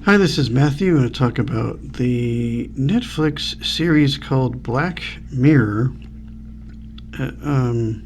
Hi, this is Matthew. I'm going to talk about the Netflix series called Black Mirror. Uh, um,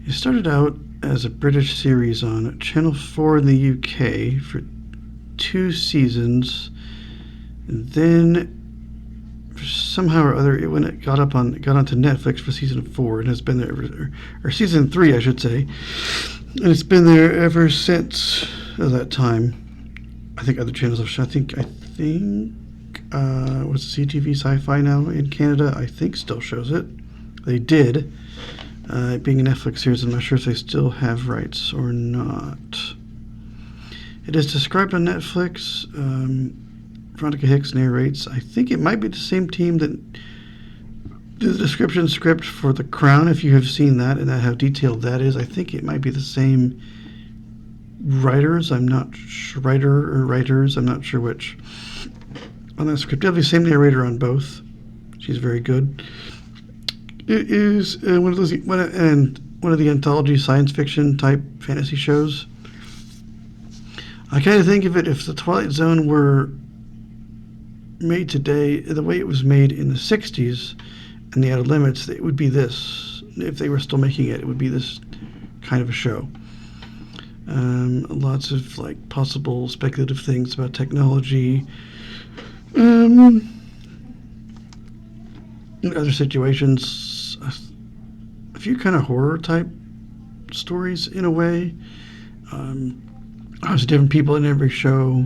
it started out as a British series on Channel 4 in the UK for 2 seasons. And then somehow or other, when it got onto Netflix for season 4, and has been there or season 3, I should say, and it's been there ever since that time. I think other channels have shown. I think what's CTV Sci-Fi now in Canada? I think still shows it. They did. Being a Netflix series, I'm not sure if they still have rights or not. It is described on Netflix. Veronica Hicks narrates. I think it might be the same team that did the description script for The Crown. If you have seen that and how detailed that is, I think it might be the same writers. I'm not sure, writers. I'm not sure which on that script. They have the same narrator on both. She's very good. It is one of the anthology science fiction type fantasy shows. I kind of think of it if the Twilight Zone were made today, the way it was made in the 60s and the Outer Limits, it would be this. If they were still making it, it would be this kind of a show. Lots of possible speculative things about technology, in other situations, a few kind of horror type stories in a way. Lots of different people in every show.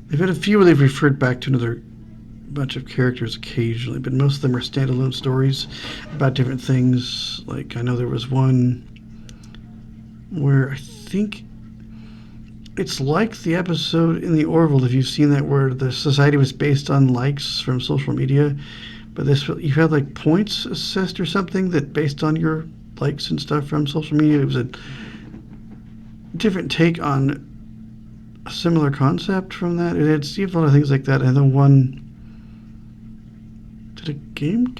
They've had a few where they've referred back to another bunch of characters occasionally, but most of them are standalone stories about different things. I know there was one where I think it's like the episode in the Orville, if you've seen that, where the society was based on likes from social media, but you had points assessed or something that based on your likes and stuff from social media. It was a different take on a similar concept from that. It had a lot of things like that, and then one I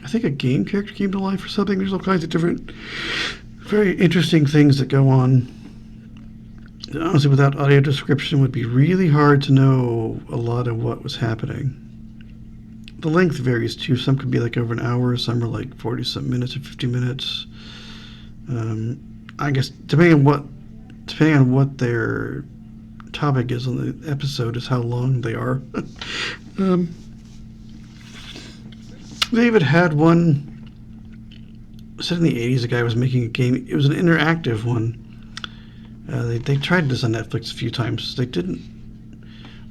think a game character came to life or something. There's all kinds of different very interesting things that go on. Honestly, without audio description, it would be really hard to know a lot of what was happening. The length varies too. Some could be over an hour. Some are 40-some minutes or 50 minutes. I guess depending on what their topic is on the episode is how long they are. They even had one set in the 80s. A guy was making a game. It was an interactive one. They tried this on Netflix a few times. They didn't.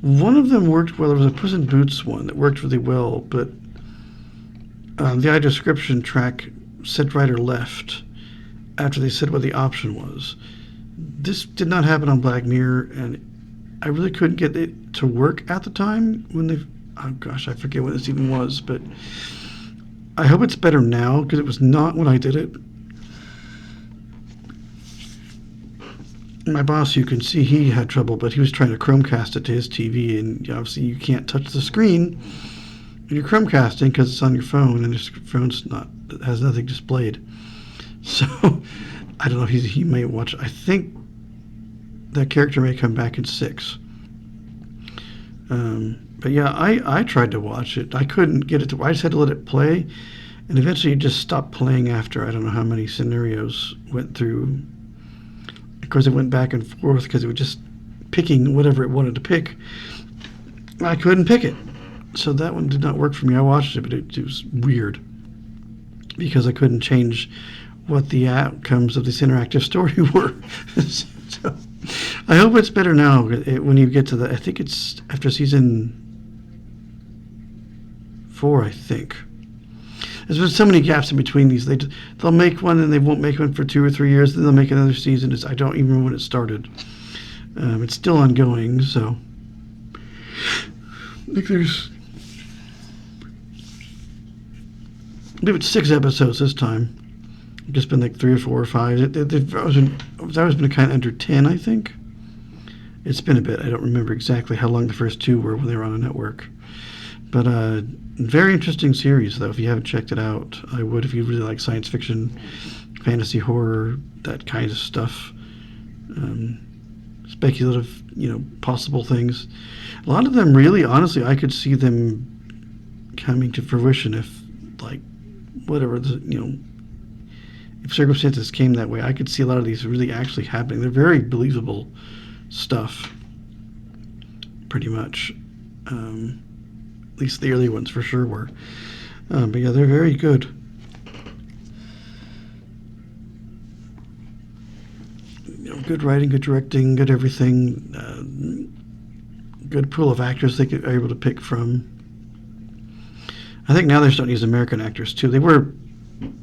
One of them worked well. There was a Puss in Boots one that worked really well, but the audio description track said right or left after they said what the option was. This did not happen on Black Mirror, and I really couldn't get it to work at the time when they. Oh gosh, I forget what this even was, but I hope it's better now because it was not when I did it. My boss, you can see he had trouble, but he was trying to Chromecast it to his TV, and obviously you can't touch the screen when you're Chromecasting because it's on your phone, and this phone's has nothing displayed. So I don't know if he may watch. I think that character may come back in 6. But yeah, I tried to watch it. I couldn't get it to. I just had to let it play, and eventually it just stopped playing after I don't know how many scenarios went through. Of course, it went back and forth because it was just picking whatever it wanted to pick. I couldn't pick it. So that one did not work for me. I watched it, but it was weird because I couldn't change what the outcomes of this interactive story were. So I hope it's better now when you get to I think it's after season 4, I think. There's been so many gaps in between these. They'll make one and they won't make one for 2 or 3 years. Then they'll make another season. I don't even remember when it started. It's still ongoing. So I think it's 6 episodes this time. It's just been 3 or 4 or 5. It's always been kind of under 10, I think. It's been a bit. I don't remember exactly how long the first 2 were when they were on a network. But very interesting series, though. If you haven't checked it out, I would if you really like science fiction, fantasy, horror, that kind of stuff. speculative, possible things. A lot of them, really, honestly, I could see them coming to fruition if, like, whatever, if circumstances came that way. I could see a lot of these really actually happening. They're very believable stuff, pretty much. At least the early ones for sure were. But yeah, they're very good. Good writing, good directing, good everything. Good pool of actors they are able to pick from. I think now they're starting to use American actors too. They were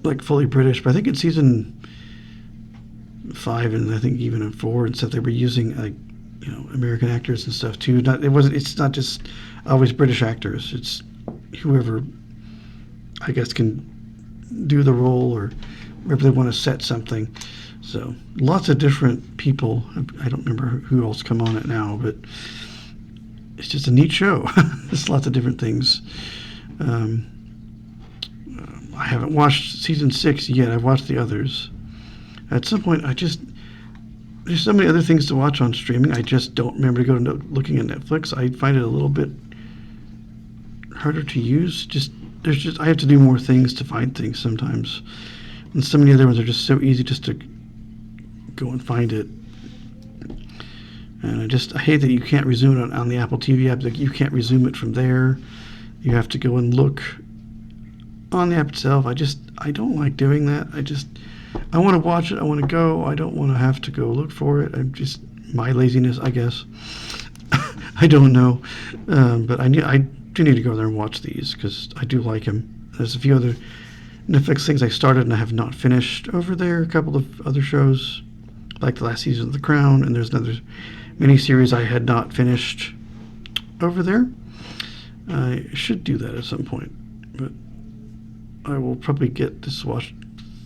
like fully British, but I think in season 5 and I think even in 4 and stuff, they were using American actors and stuff too. It's not just always British actors. It's whoever, I guess, can do the role or wherever they want to set something. So lots of different people. I don't remember who else come on it now, but it's just a neat show. There's lots of different things. I haven't watched season 6 yet. I've watched the others. At some point, there's so many other things to watch on streaming. I just don't remember to go to looking at Netflix. I find it a little bit harder to use. I have to do more things to find things sometimes. And so many other ones are just so easy just to go and find it. And I hate that you can't resume it on the Apple TV app. Like, you can't resume it from there. You have to go and look on the app itself. I don't like doing that. I want to watch it. I want to go. I don't want to have to go look for it. My laziness, I guess. I don't know. But I do need to go there and watch these because I do like them. There's a few other Netflix things I started and I have not finished over there. A couple of other shows, like the last season of The Crown, and there's another miniseries I had not finished over there. I should do that at some point, but I will probably get this watched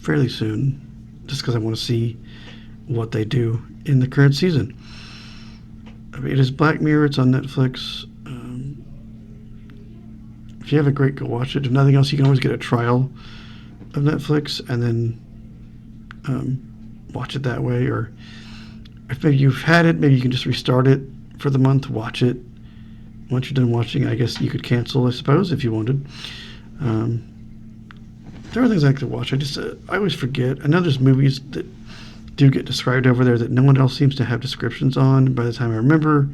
fairly soon, just because I want to see what they do in the current season. It is Black Mirror. It's on Netflix. If you have a great, go watch it. If nothing else, you can always get a trial of Netflix and then watch it that way. Or if maybe you've had it, maybe you can just restart it for the month, watch it. Once you're done watching, I guess you could cancel, I suppose, if you wanted. There are things I like to watch. I always forget. I know there's movies that do get described over there that no one else seems to have descriptions on. By the time I remember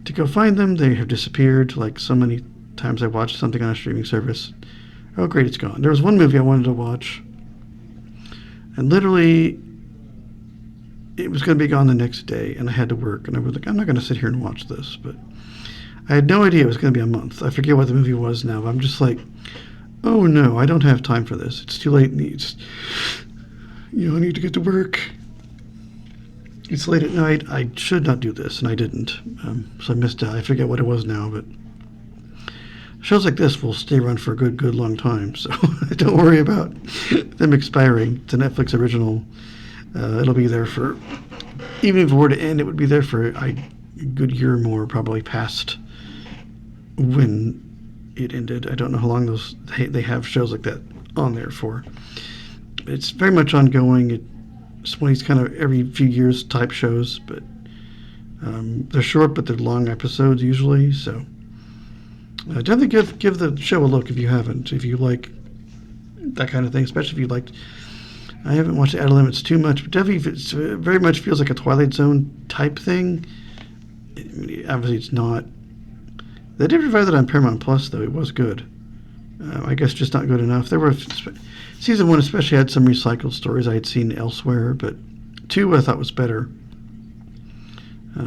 to go find them, they have disappeared. Like so many times I watch something on a streaming service. Oh, great, it's gone. There was one movie I wanted to watch, and literally it was going to be gone the next day, and I had to work, and I was like, I'm not going to sit here and watch this. But I had no idea it was going to be a month. I forget what the movie was now, but I'm just like, oh no, I don't have time for this. It's too late. I need to get to work. It's late at night. I should not do this, and I didn't. So I missed out. I forget what it was now, but shows like this will stay around for a good long time, so don't worry about them expiring. It's a Netflix original. It'll be there for, even if it were to end, it would be there for a good year or more, probably past when it ended. I don't know how long they have shows like that on there for. It's very much ongoing. It's one of these kind of every few years type shows, but they're short, but they're long episodes usually, so definitely give the show a look if you haven't. If you like that kind of thing, especially if you liked. I haven't watched Outer Limits too much, but definitely if it's very much feels like a Twilight Zone type thing. Obviously, it's not. They did provide that on Paramount Plus, though. It was good. I guess just not good enough. There were season 1 especially had some recycled stories I had seen elsewhere, but 2 I thought was better. A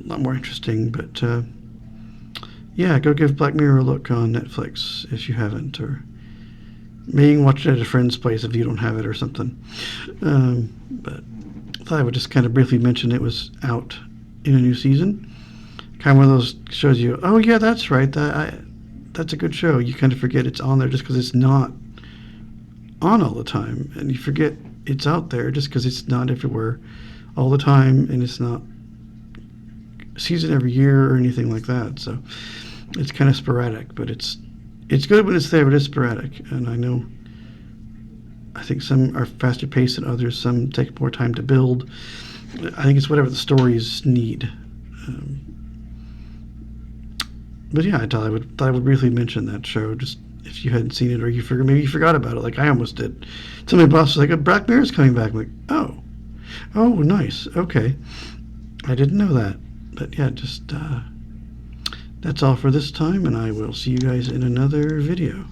lot more interesting, but. Yeah, go give Black Mirror a look on Netflix if you haven't, or maybe you can watch it at a friend's place if you don't have it or something. But I thought I would just kind of briefly mention it was out in a new season. Kind of one of those shows you, oh yeah, that's right, that's a good show. You kind of forget it's on there just because it's not on all the time, and you forget it's out there just because it's not everywhere all the time, and it's not season every year or anything like that. So it's kind of sporadic, but it's good when it's there, but it's sporadic. And I think some are faster paced than others. Some take more time to build. I think it's whatever the stories need. But yeah, I thought I would briefly mention that show, just if you hadn't seen it or maybe you forgot about it, like I almost did. So my boss was like, Black Mirror's coming back. I'm like, oh, nice, okay. I didn't know that. But yeah, just that's all for this time, and I will see you guys in another video.